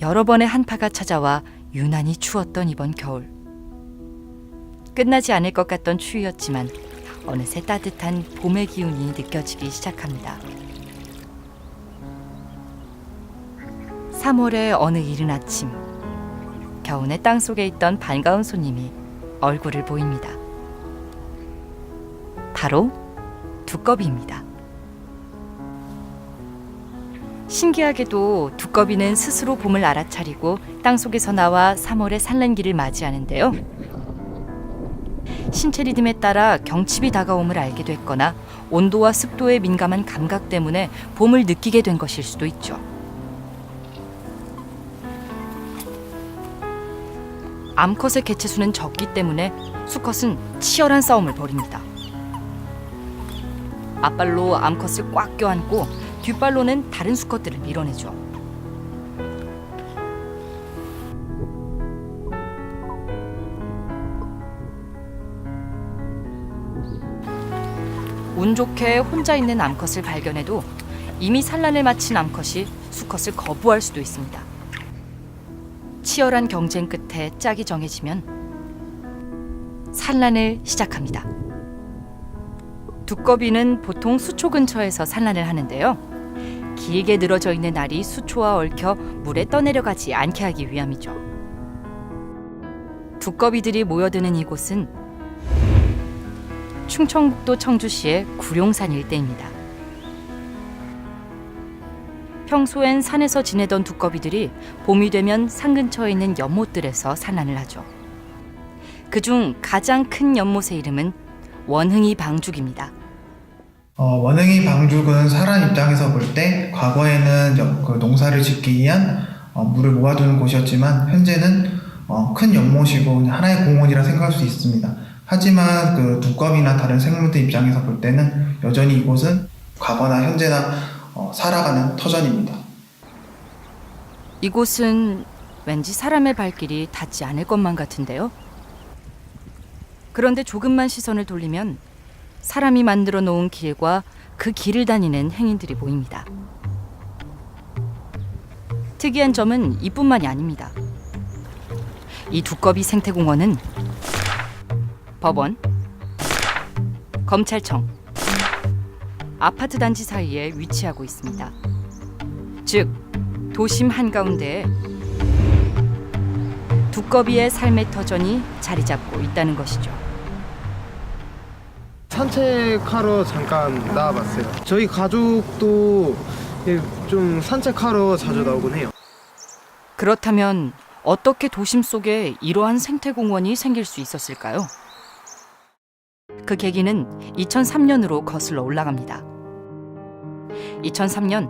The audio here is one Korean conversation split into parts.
여러 번의 한파가 찾아와 유난히 추웠던 이번 겨울. 끝나지 않을 것 같던 추위였지만 어느새 따뜻한 봄의 기운이 느껴지기 시작합니다. 3월의 어느 이른 아침, 겨우내 땅속에 있던 반가운 손님이 얼굴을 보입니다. 바로 두꺼비입니다. 신기하게도 두꺼비는 스스로 봄을 알아차리고 땅속에서 나와 3월의 산란기를 맞이하는데요. 신체 리듬에 따라 경칩이 다가옴을 알게 됐거나 온도와 습도에 민감한 감각 때문에 봄을 느끼게 된 것일 수도 있죠. 암컷의 개체수는 적기 때문에 수컷은 치열한 싸움을 벌입니다. 앞발로 암컷을 꽉 껴안고 뒷발로는 다른 수컷들을 밀어내죠. 운 좋게 혼자 있는 암컷을 발견해도 이미 산란을 마친 암컷이 수컷을 거부할 수도 있습니다. 치열한 경쟁 끝에 짝이 정해지면 산란을 시작합니다. 두꺼비는 보통 수초 근처에서 산란을 하는데요. 길게 늘어져 있는 알이 수초와 얽혀 물에 떠내려가지 않게 하기 위함이죠. 두꺼비들이 모여드는 이곳은 충청북도 청주시의 구룡산 일대입니다. 평소엔 산에서 지내던 두꺼비들이 봄이 되면 산 근처에 있는 연못들에서 산란을 하죠. 그중 가장 큰 연못의 이름은 원흥이 방죽입니다. 원흥이 방죽은 사람 입장에서 볼 때 과거에는 그 농사를 짓기 위한 물을 모아두는 곳이었지만 현재는 큰 연못이고 하나의 공원이라 생각할 수 있습니다. 하지만 그 두꺼비나 다른 생물들 입장에서 볼 때는 여전히 이곳은 과거나 현재나 살아가는 터전입니다. 이곳은 왠지 사람의 발길이 닿지 않을 것만 같은데요. 그런데 조금만 시선을 돌리면 사람이 만들어 놓은 길과 그 길을 다니는 행인들이 보입니다. 특이한 점은 이뿐만이 아닙니다. 이 두꺼비 생태공원은 법원, 검찰청, 아파트 단지 사이에 위치하고 있습니다. 즉, 도심 한가운데에 두꺼비의 삶의 터전이 자리 잡고 있다는 것이죠. 산책하러 잠깐 나와봤어요. 저희 가족도 좀 산책하러 자주 나오곤 해요. 그렇다면 어떻게 도심 속에 이러한 생태공원이 생길 수 있었을까요? 그 계기는 2003년으로 거슬러 올라갑니다. 2003년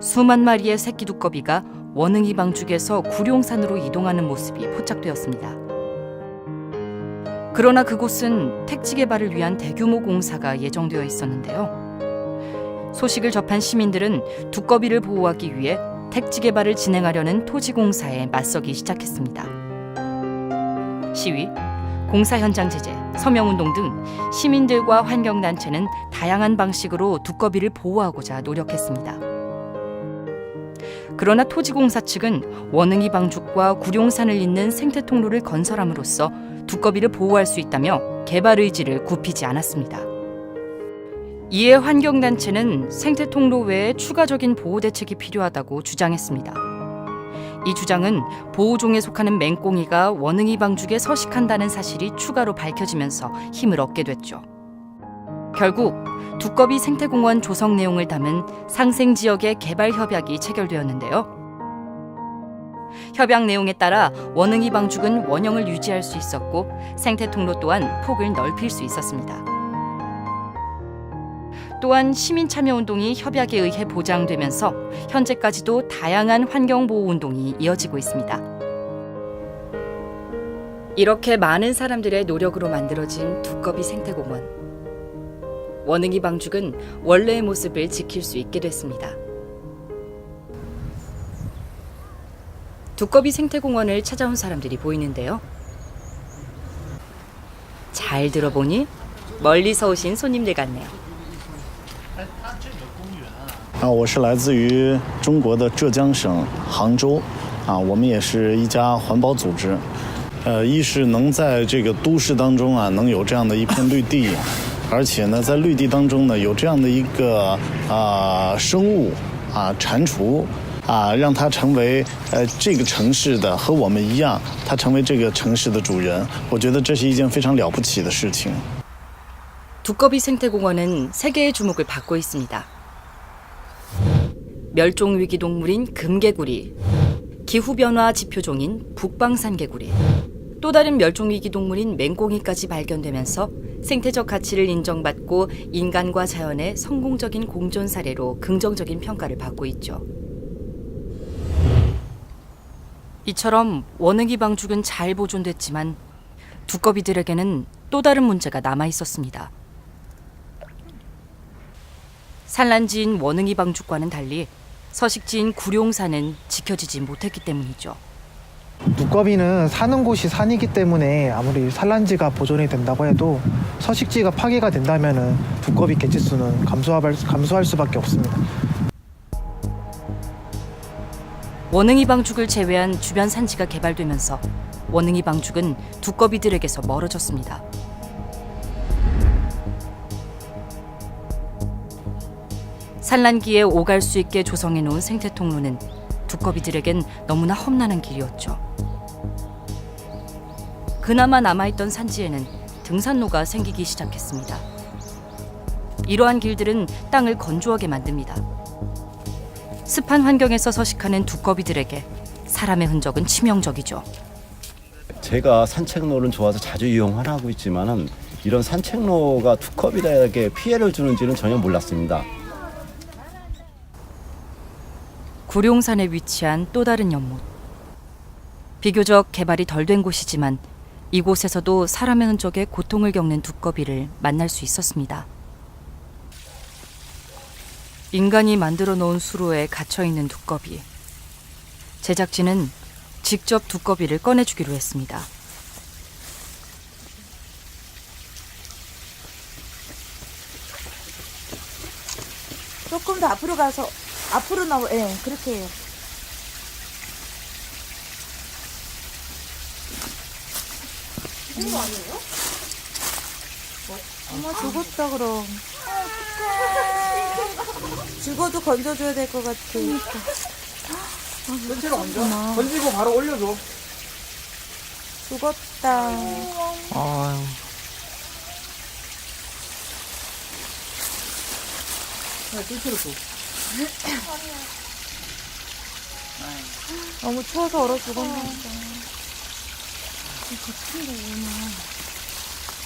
수만 마리의 새끼 두꺼비가 원흥이 방죽에서 구룡산으로 이동하는 모습이 포착되었습니다. 그러나 그곳은 택지 개발을 위한 대규모 공사가 예정되어 있었는데요. 소식을 접한 시민들은 두꺼비를 보호하기 위해 택지 개발을 진행하려는 토지 공사에 맞서기 시작했습니다. 시위, 공사 현장 제재, 서명운동 등 시민들과 환경단체는 다양한 방식으로 두꺼비를 보호하고자 노력했습니다. 그러나 토지공사 측은 원흥이 방죽과 구룡산을 잇는 생태통로를 건설함으로써 두꺼비를 보호할 수 있다며 개발 의지를 굽히지 않았습니다. 이에 환경단체는 생태통로 외에 추가적인 보호 대책이 필요하다고 주장했습니다. 이 주장은 보호종에 속하는 맹꽁이가 원흥이 방죽에 서식한다는 사실이 추가로 밝혀지면서 힘을 얻게 됐죠. 결국 두꺼비 생태공원 조성 내용을 담은 상생지역의 개발 협약이 체결되었는데요. 협약 내용에 따라 원흥이 방죽은 원형을 유지할 수 있었고 생태통로 또한 폭을 넓힐 수 있었습니다. 또한 시민 참여운동이 협약에 의해 보장되면서 현재까지도 다양한 환경보호운동이 이어지고 있습니다. 이렇게 많은 사람들의 노력으로 만들어진 두꺼비 생태공원. 원흥이 방죽은 원래의 모습을 지킬 수 있게 됐습니다. 두꺼비 생태공원을 찾아온 사람들이 보이는데요. 잘 들어보니 멀리서 오신 손님들 같네요. 我是来自于中国的浙江省杭州我们也是一家环保组织，一是能在这个都市当中能有这样的一片绿地，而且呢，在绿地当中呢有这样的一个生物蟾蜍让它成为这个城市的和我们一样，它成为这个城市的主人，我觉得这是一件非常了不起的事情。 두꺼비 생태공원은 세계의 주목을 받고 있습니다. 멸종위기 동물인 금개구리, 기후변화 지표종인 북방산개구리, 또 다른 멸종위기 동물인 맹꽁이까지 발견되면서 생태적 가치를 인정받고 인간과 자연의 성공적인 공존 사례로 긍정적인 평가를 받고 있죠. 이처럼 원흥이 방죽은 잘 보존됐지만 두꺼비들에게는 또 다른 문제가 남아 있었습니다. 산란지인 원흥이 방죽과는 달리 서식지인 구룡산은 지켜지지 못했기 때문이죠. 두꺼비는 사는 곳이 산이기 때문에 아무리 산란지가 보존이 된다고 해도 서식지가 파괴가 된다면 두꺼비 개체수는 감소할 수밖에 없습니다. 원흥이 방죽을 제외한 주변 산지가 개발되면서 원흥이 방죽은 두꺼비들에게서 멀어졌습니다. 산란기에 오갈 수 있게 조성해 놓은 생태 통로는 두꺼비들에겐 너무나 험난한 길이었죠. 그나마 남아있던 산지에는 등산로가 생기기 시작했습니다. 이러한 길들은 땅을 건조하게 만듭니다. 습한 환경에서 서식하는 두꺼비들에게 사람의 흔적은 치명적이죠. 제가 산책로는 좋아서 자주 이용하고 있지만은 이런 산책로가 두꺼비들에게 피해를 주는지는 전혀 몰랐습니다. 구룡산에 위치한 또 다른 연못. 비교적 개발이 덜 된 곳이지만 이곳에서도 사람의 흔적에 고통을 겪는 두꺼비를 만날 수 있었습니다. 인간이 만들어 놓은 수로에 갇혀있는 두꺼비. 제작진은 직접 두꺼비를 꺼내주기로 했습니다. 조금 더 앞으로 가서 앞으로 나오, 예, 그렇게 해요. 죽은 거 아니에요? 엄마 죽었다 그럼. 죽어도 건져줘야 될 것 같아. 전체로 건져. 건지고 바로 올려줘. 죽었다. 아유. 전체로 줘. 너무 추워서 얼어 죽었나 보다.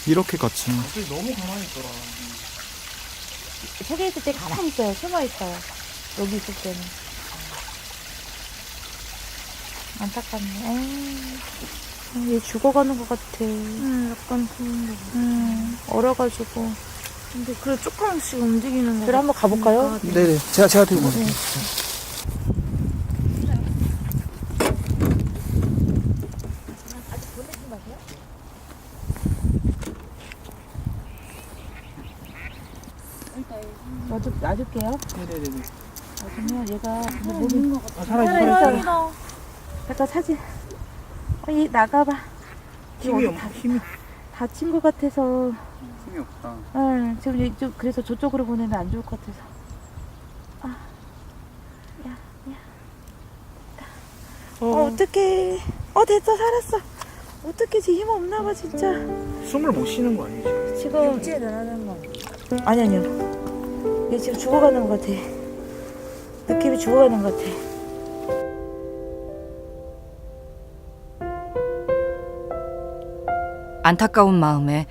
이렇게 거친. 너무 가만히 있더라. 저기 있을 때 가만히 있어요. 숨어 있어요. 여기 있을 때는. 안타깝네. 얘 죽어가는 것 같아. 약간 얼어가지고. 근데 그래 조금씩 움직이는 거. 그래 한번 가볼까요? 네네. 제가 들고 올게요. 놔줄게요. 네네네. 놔주면 얘가 몸이 살아있어. 잠깐 사진. 얘 나가봐. 힘이 다친 것 같아서. 힘이 없다. 응, 지금 좀 그래서 저쪽으로 보내면 안 좋을 것 같아서. 어떡해. 됐어, 살았어. 어떡해, 지금 힘 없나 봐, 진짜. 숨을 못 쉬는 거 아니지? 지금. 육지에 늘어나는 거. 아니요. 얘 지금 죽어가는 것 같아. 느낌이 죽어가는 것 같아. 안타까운 마음에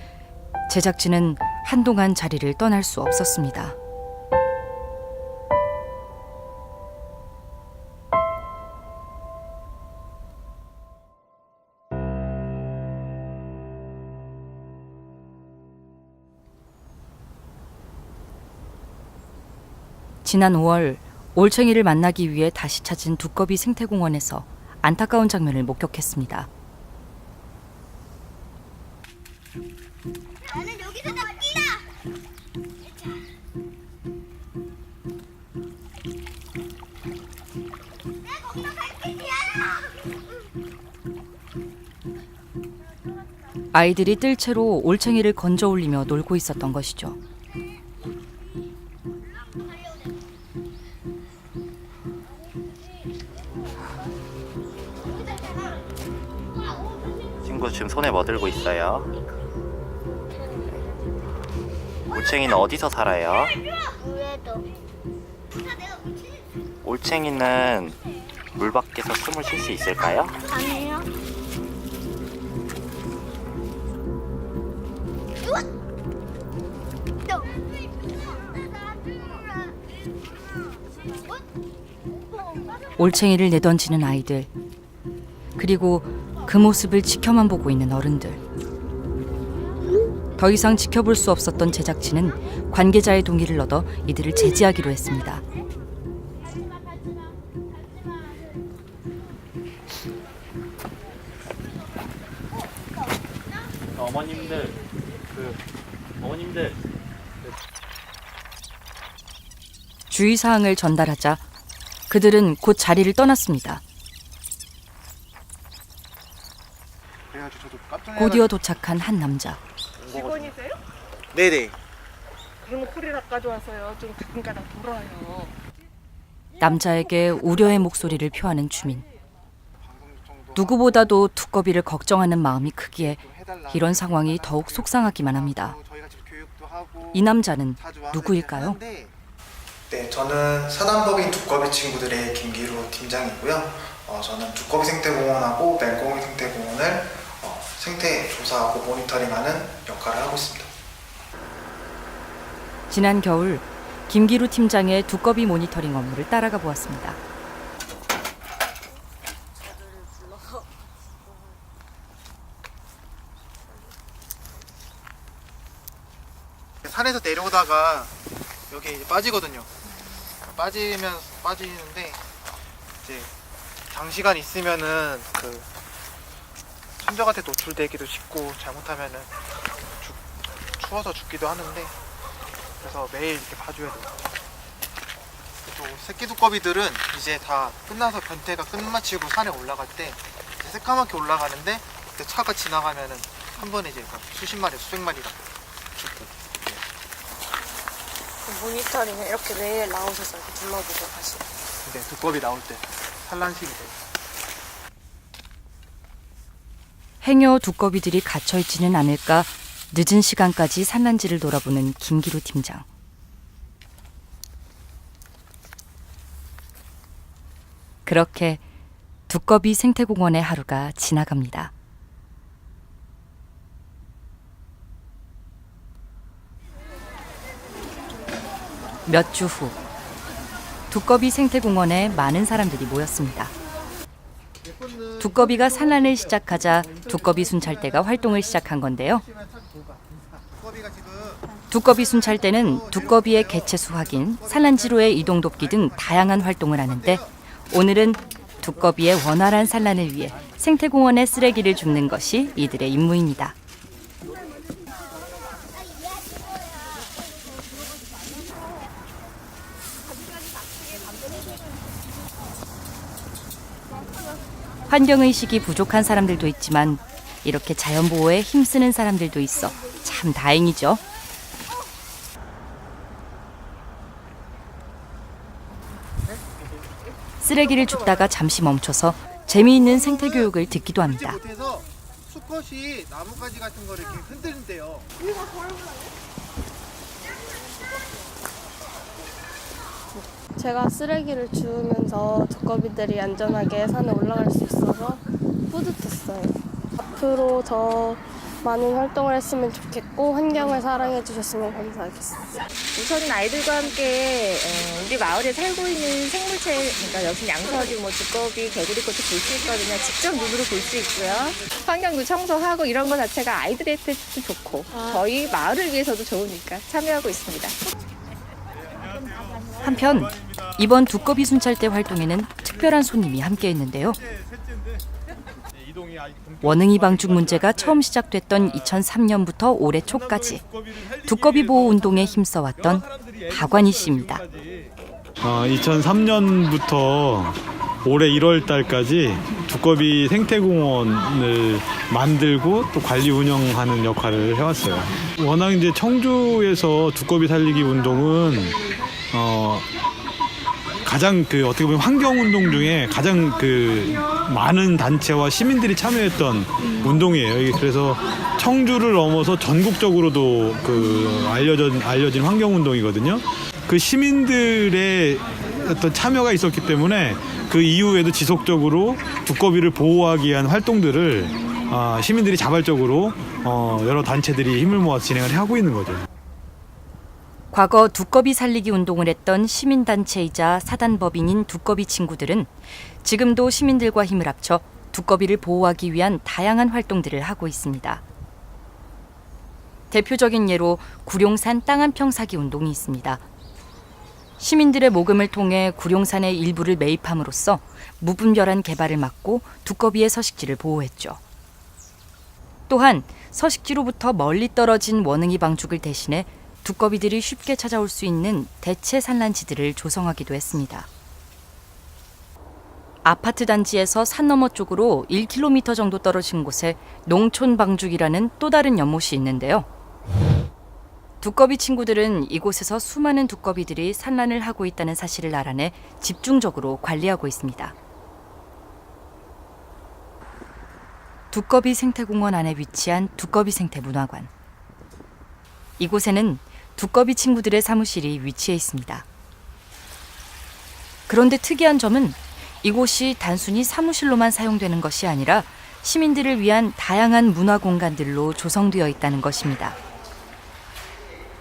제작진은 한동안 자리를 떠날 수 없었습니다. 지난 5월 올챙이를 만나기 위해 다시 찾은 두꺼비 생태공원에서 안타까운 장면을 목격했습니다. 나는 여기서 납니다. 내가 거기서 갈 테니야. 아이들이 뜰채로 올챙이를 건져 올리며 놀고 있었던 것이죠. 친구 지금 손에 뭐 들고 있어요? 올챙이는 어디서 살아요? 올챙이는 물 밖에서 숨을 쉴 수 있을까요? 아니에요. 올챙이를 내던지는 아이들, 그리고 그 모습을 지켜만 보고 있는 어른들. 더 이상 지켜볼 수 없었던 제작진은 관계자의 동의를 얻어 이들을 제지하기로 했습니다. 어머님들 주의사항을 전달하자 그들은 곧 자리를 떠났습니다. 그래가지고 저도 깜짝 곧이어 도착한 한 남자. 직원이세요? 네네. 그러면 코리락 가져와서요. 좀 가끔가다 돌아요. 남자에게 우려의 목소리를 표하는 주민. 누구보다도 두꺼비를 걱정하는 마음이 크기에 이런 상황이 더욱 속상하기만 합니다. 이 남자는 누구일까요? 네, 저는 사단법인 두꺼비 친구들의 김기루 팀장이고요. 저는 두꺼비 생태공원하고 멜꽁이 생태공원을 생태 조사하고 모니터링하는 역할을 하고 있습니다. 지난 겨울 김기루 팀장의 두꺼비 모니터링 업무를 따라가 보았습니다. 산에서 내려오다가 여기 이제 빠지거든요. 빠지는데 이제 장시간 있으면은 그 천적한테 노출되기도 쉽고 잘못하면은 추워서 죽기도 하는데, 그래서 매일 이렇게 봐줘야 돼요. 또 새끼 두꺼비들은 이제 다 끝나서 변태가 끝마치고 산에 올라갈 때 이제 새까맣게 올라가는데, 그때 차가 지나가면은 한 번에 이제 수십 마리, 수백 마리가 죽고. 모니터링을 이렇게 매일 나오셔서 이렇게 둘러보고 가시고. 네, 두꺼비 나올 때 산란식이 돼요. 행여 두꺼비들이 갇혀있지는 않을까 늦은 시간까지 산란지를 돌아보는 김기루 팀장. 그렇게 두꺼비 생태공원의 하루가 지나갑니다. 몇 주 후, 두꺼비 생태공원에 많은 사람들이 모였습니다. 두꺼비가 산란을 시작하자 두꺼비 순찰대가 활동을 시작한 건데요. 두꺼비 순찰대는 두꺼비의 개체수 확인, 산란지로의 이동 돕기 등 다양한 활동을 하는데, 오늘은 두꺼비의 원활한 산란을 위해 생태공원의 쓰레기를 줍는 것이 이들의 임무입니다. 환경의식이 부족한 사람들도 있지만 이렇게 자연보호에 힘쓰는 사람들도 있어 참 다행이죠. 쓰레기를 줍다가 잠시 멈춰서 재미있는 생태교육을 듣기도 합니다. 못해서 수컷이 나뭇가지 같은 거를 이렇게 흔드는데요. 제가 쓰레기를 주우면서 두꺼비들이 안전하게 산에 올라갈 수 있어서 뿌듯했어요. 앞으로 더 많은 활동을 했으면 좋겠고 환경을 사랑해 주셨으면 감사하겠습니다. 우선은 아이들과 함께 우리 마을에 살고 있는 생물체, 그러니까 여기 양서류, 두꺼비, 개구리 것도 볼 수 있거든요. 직접 눈으로 볼 수 있고요. 환경도 청소하고 이런 거 자체가 아이들한테도 좋고 저희 마을을 위해서도 좋으니까 참여하고 있습니다. 한편 이번 두꺼비 순찰대 활동에는 특별한 손님이 함께했는데요. 원흥이 방죽 문제가 처음 시작됐던 2003년부터 올해 초까지 두꺼비 보호 운동에 힘써왔던 박완희 씨입니다. 2003년부터 올해 1월 달까지 두꺼비 생태공원을 만들고 또 관리 운영하는 역할을 해왔어요. 워낙 이제 청주에서 두꺼비 살리기 운동은 가장 어떻게 보면 환경 운동 중에 가장 많은 단체와 시민들이 참여했던 운동이에요. 그래서 청주를 넘어서 전국적으로도 알려진 환경 운동이거든요. 그 시민들의 어떤 참여가 있었기 때문에 그 이후에도 지속적으로 두꺼비를 보호하기 위한 활동들을 시민들이 자발적으로 여러 단체들이 힘을 모아서 진행을 하고 있는 거죠. 과거 두꺼비 살리기 운동을 했던 시민단체이자 사단법인인 두꺼비 친구들은 지금도 시민들과 힘을 합쳐 두꺼비를 보호하기 위한 다양한 활동들을 하고 있습니다. 대표적인 예로 구룡산 땅 한 평 사기 운동이 있습니다. 시민들의 모금을 통해 구룡산의 일부를 매입함으로써 무분별한 개발을 막고 두꺼비의 서식지를 보호했죠. 또한 서식지로부터 멀리 떨어진 원흥이 방죽을 대신해 두꺼비들이 쉽게 찾아올 수 있는 대체 산란지들을 조성하기도 했습니다. 아파트 단지에서 산 너머 쪽으로 1km 정도 떨어진 곳에 농촌 방죽이라는 또 다른 연못이 있는데요. 두꺼비 친구들은 이곳에서 수많은 두꺼비들이 산란을 하고 있다는 사실을 알아내 집중적으로 관리하고 있습니다. 두꺼비 생태공원 안에 위치한 두꺼비 생태문화관. 이곳에는 두꺼비 친구들의 사무실이 위치해 있습니다. 그런데 특이한 점은 이곳이 단순히 사무실로만 사용되는 것이 아니라 시민들을 위한 다양한 문화 공간들로 조성되어 있다는 것입니다.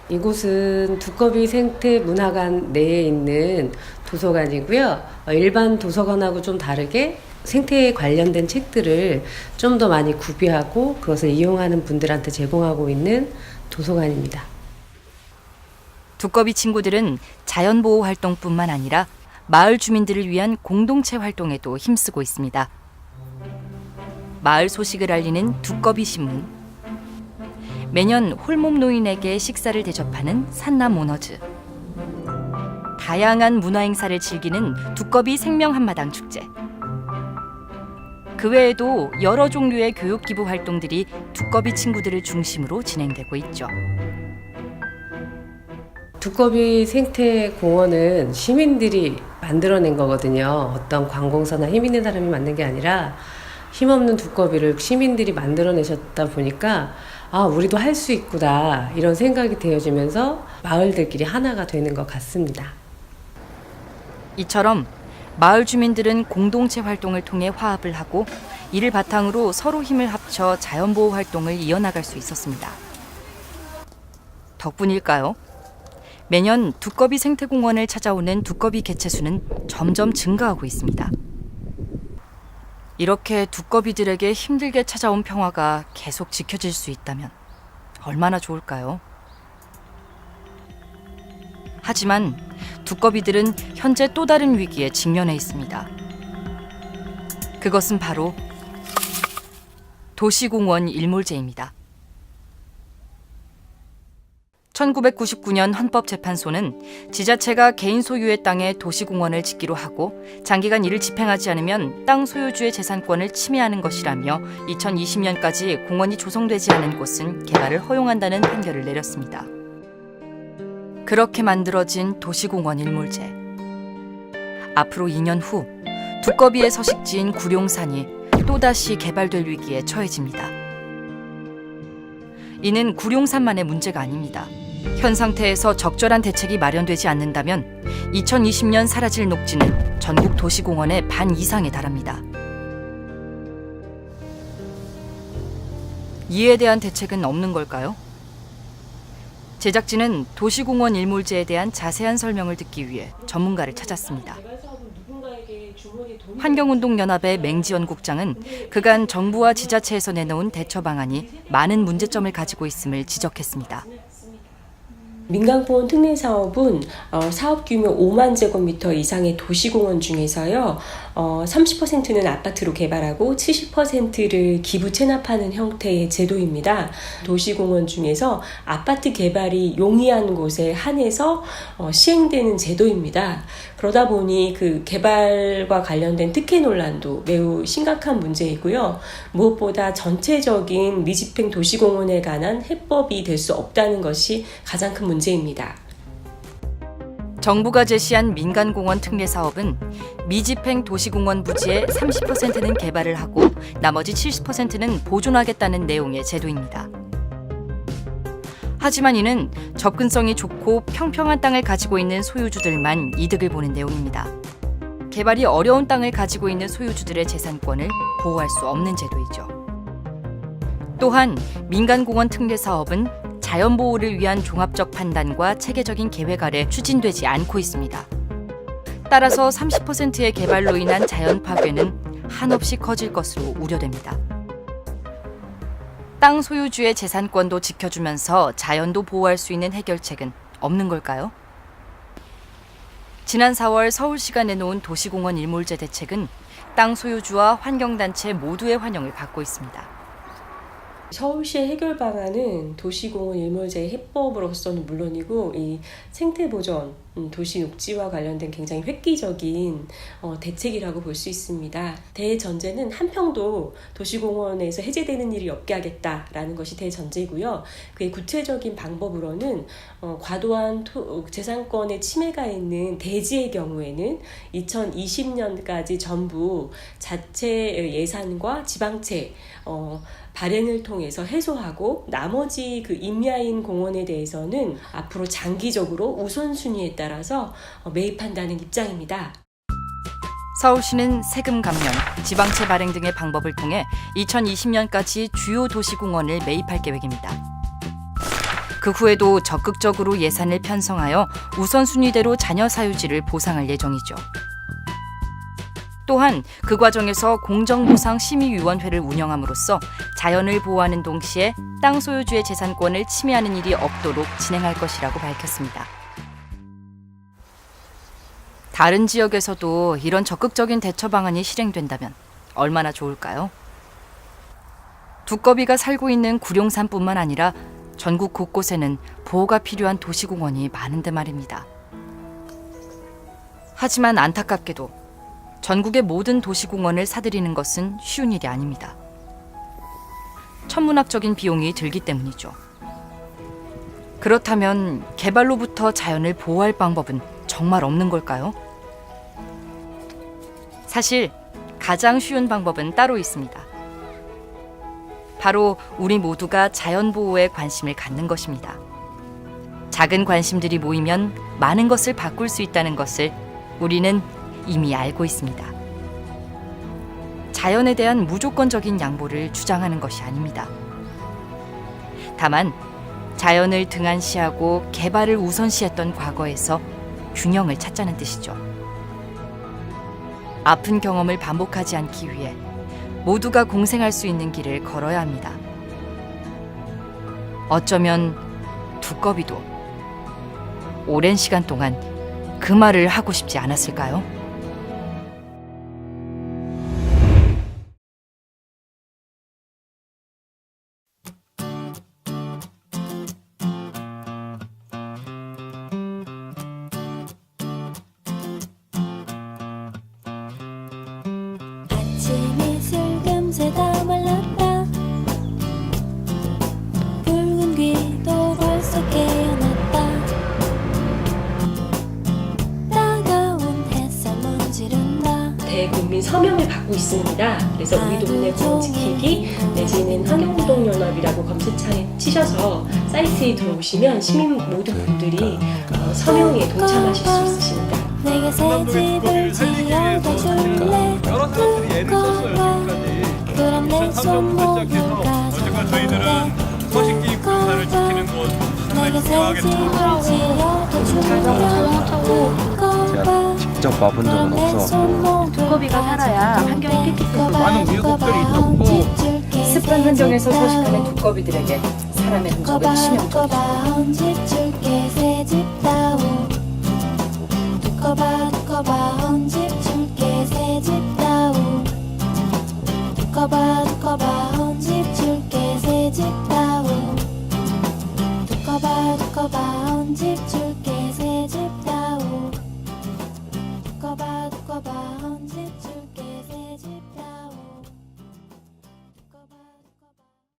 이곳은 두꺼비 생태문화관 내에 있는 도서관이고요. 일반 도서관하고 좀 다르게 생태에 관련된 책들을 좀 더 많이 구비하고 그것을 이용하는 분들한테 제공하고 있는 도서관입니다. 두꺼비 친구들은 자연보호 활동뿐만 아니라 마을 주민들을 위한 공동체 활동에도 힘쓰고 있습니다. 마을 소식을 알리는 두꺼비 신문, 매년 홀몸 노인에게 식사를 대접하는 산남 오너즈, 다양한 문화 행사를 즐기는 두꺼비 생명 한마당 축제. 그 외에도 여러 종류의 교육 기부 활동들이 두꺼비 친구들을 중심으로 진행되고 있죠. 두꺼비 생태공원은 시민들이 만들어낸 거거든요. 어떤 관공서나 힘 있는 사람이 만든 게 아니라 힘없는 두꺼비를 시민들이 만들어내셨다 보니까 우리도 할 수 있구나 이런 생각이 되어지면서 마을들끼리 하나가 되는 것 같습니다. 이처럼 마을 주민들은 공동체 활동을 통해 화합을 하고 이를 바탕으로 서로 힘을 합쳐 자연보호 활동을 이어나갈 수 있었습니다. 덕분일까요? 매년 두꺼비 생태공원을 찾아오는 두꺼비 개체수는 점점 증가하고 있습니다. 이렇게 두꺼비들에게 힘들게 찾아온 평화가 계속 지켜질 수 있다면 얼마나 좋을까요? 하지만 두꺼비들은 현재 또 다른 위기에 직면해 있습니다. 그것은 바로 도시공원 일몰제입니다. 1999년 헌법재판소는 지자체가 개인 소유의 땅에 도시공원을 짓기로 하고 장기간 이를 집행하지 않으면 땅 소유주의 재산권을 침해하는 것이라며 2020년까지 공원이 조성되지 않은 곳은 개발을 허용한다는 판결을 내렸습니다. 그렇게 만들어진 도시공원 일몰제. 앞으로 2년 후 두꺼비의 서식지인 구룡산이 또다시 개발될 위기에 처해집니다. 이는 구룡산만의 문제가 아닙니다. 현 상태에서 적절한 대책이 마련되지 않는다면 2020년 사라질 녹지는 전국 도시공원의 반 이상에 달합니다. 이에 대한 대책은 없는 걸까요? 제작진은 도시공원 일몰제에 대한 자세한 설명을 듣기 위해 전문가를 찾았습니다. 환경운동연합의 맹지연 국장은 그간 정부와 지자체에서 내놓은 대처 방안이 많은 문제점을 가지고 있음을 지적했습니다. 민간보험 특례사업은 사업 규모 5만 제곱미터 이상의 도시공원 중에서요, 30%는 아파트로 개발하고 70%를 기부 체납하는 형태의 제도입니다. 도시공원 중에서 아파트 개발이 용이한 곳에 한해서 시행되는 제도입니다. 그러다 보니 그 개발과 관련된 특혜 논란도 매우 심각한 문제이고요. 무엇보다 전체적인 미집행 도시공원에 관한 해법이 될 수 없다는 것이 가장 큰 문제입니다. 정부가 제시한 민간공원 특례 사업은 미집행 도시공원 부지의 30%는 개발을 하고 나머지 70%는 보존하겠다는 내용의 제도입니다. 하지만 이는 접근성이 좋고 평평한 땅을 가지고 있는 소유주들만 이득을 보는 내용입니다. 개발이 어려운 땅을 가지고 있는 소유주들의 재산권을 보호할 수 없는 제도이죠. 또한 민간공원 특례 사업은 자연보호를 위한 종합적 판단과 체계적인 계획 아래 추진되지 않고 있습니다. 따라서 30%의 개발로 인한 자연 파괴는 한없이 커질 것으로 우려됩니다. 땅 소유주의 재산권도 지켜주면서 자연도 보호할 수 있는 해결책은 없는 걸까요? 지난 4월 서울시가 내놓은 도시공원 일몰제 대책은 땅 소유주와 환경단체 모두의 환영을 받고 있습니다. 서울시의 해결 방안은 도시공원 일몰제 해법으로서는 물론이고 이 생태보전, 도시 녹지와 관련된 굉장히 획기적인 대책이라고 볼 수 있습니다. 대전제는 한 평도 도시공원에서 해제되는 일이 없게 하겠다라는 것이 대전제고요. 그의 구체적인 방법으로는 과도한 재산권의 침해가 있는 대지의 경우에는 2020년까지 전부 자체 예산과 지방채 발행을 통해서 해소하고 나머지 그 임야인 공원에 대해서는 앞으로 장기적으로 우선순위에 따라서 매입한다는 입장입니다. 서울시는 세금 감면, 지방채 발행 등의 방법을 통해 2020년까지 주요 도시공원을 매입할 계획입니다. 그 후에도 적극적으로 예산을 편성하여 우선순위대로 자녀 사유지를 보상할 예정이죠. 또한 그 과정에서 공정보상심의위원회를 운영함으로써 자연을 보호하는 동시에 땅 소유주의 재산권을 침해하는 일이 없도록 진행할 것이라고 밝혔습니다. 다른 지역에서도 이런 적극적인 대처 방안이 실행된다면 얼마나 좋을까요? 두꺼비가 살고 있는 구룡산뿐만 아니라 전국 곳곳에는 보호가 필요한 도시공원이 많은데 말입니다. 하지만 안타깝게도 전국의 모든 도시공원을 사들이는 것은 쉬운 일이 아닙니다. 천문학적인 비용이 들기 때문이죠. 그렇다면 개발로부터 자연을 보호할 방법은 정말 없는 걸까요? 사실 가장 쉬운 방법은 따로 있습니다. 바로 우리 모두가 자연 보호에 관심을 갖는 것입니다. 작은 관심들이 모이면 많은 것을 바꿀 수 있다는 것을 우리는 이미 알고 있습니다. 자연에 대한 무조건적인 양보를 주장하는 것이 아닙니다. 다만 자연을 등한시하고 개발을 우선시했던 과거에서 균형을 찾자는 뜻이죠. 아픈 경험을 반복하지 않기 위해 모두가 공생할 수 있는 길을 걸어야 합니다. 어쩌면 두꺼비도 오랜 시간 동안 그 말을 하고 싶지 않았을까요? 아침이 슬금새 다 말랐다. 붉은 귀도 벌써 깨어났다. 따가운 햇살 문지른다. 대국민 서명을 받고 있습니다. 그래서 우리 동네 공원 지키기 내지는 환경운동연합이라고 검색창에 치셔서 사이트에 들어오시면 시민 모든 분들이 서명에 동참하실 수 있으십니다. 내게 새 집을 지어다 줄래? 두꺼워 그럼 내 손목을 가져올래? 두꺼워 내게 새 집을 지어다 줄래? 제가 직접 와본 적은 없어. 두꺼비가 살아야 환경이 깨끗해지고 많은 우여곡절이 있었고 습한 환경에서 서식하는 두꺼비들에게 사람의 흔적은 치명적이죠. 언집 줄게 새집 다운 두꺼봐 언집 줄게 줄게 새집 다운 두꺼봐 두꺼봐 헌집 줄게 새집 다운 두꺼봐 두꺼봐 헌집 줄게 새집 다운 두꺼봐 두꺼봐